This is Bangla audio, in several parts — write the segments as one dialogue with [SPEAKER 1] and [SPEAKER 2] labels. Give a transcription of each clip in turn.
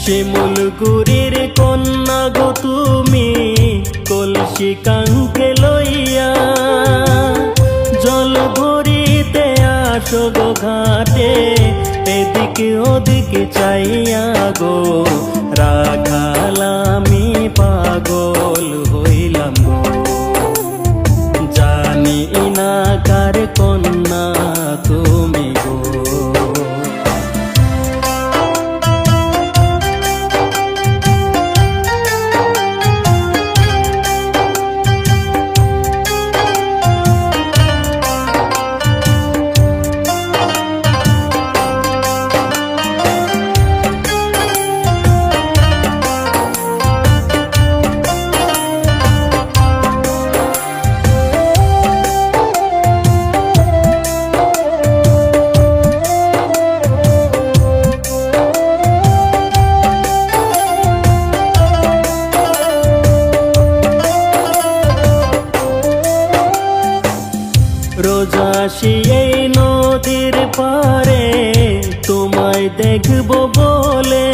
[SPEAKER 1] শিমুলগুড়ির কন্যা গো তুমি, কলসি কাঙ্কে লইয়া জল ভরিতে আসো গো ঘাটে, এদিকে ওদিকে চাইয়া গো রাখাল আমি পাগল হইলাম গো। জানি না কার কন্যা তুমি গো। রোজ আসি এই নদীর পারে তোমায় দেখব বলে,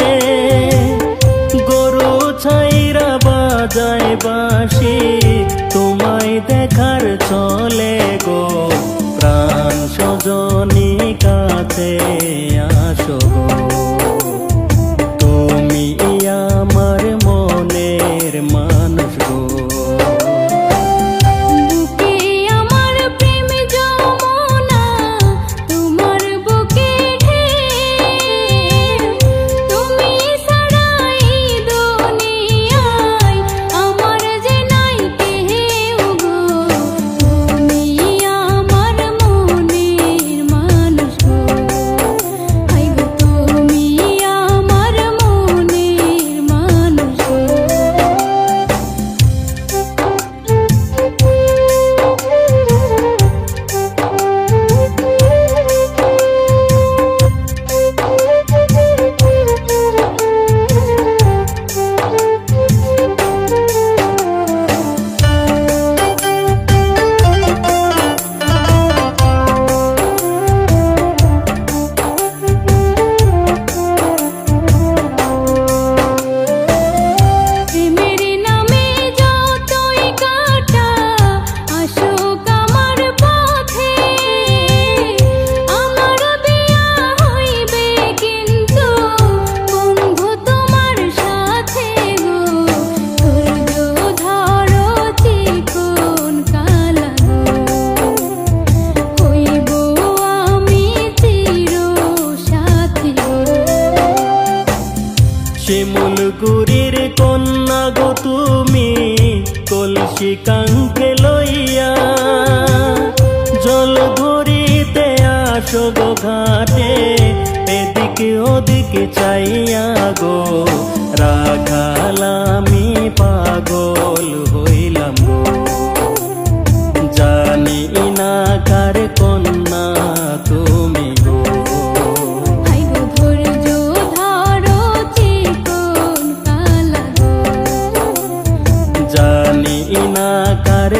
[SPEAKER 1] গরু ছাইরা বাজায় বাঁশি তোমায় দেখার চলে গো। প্রাণ সজনী কাছে আসো গো, তুমি আমার মনের মানুষ গো। শিমুলগুড়ির কন্যা গো তুমি, কলসি কাঙ্কে লইয়া জল ভরিতে আসো গো ঘাটে, এদিকে ওদিকে চাইয়া গো রাখাল আমি পাগল হইলাম গো। জানি না কার কন্যা তুমি গো। জানি না কার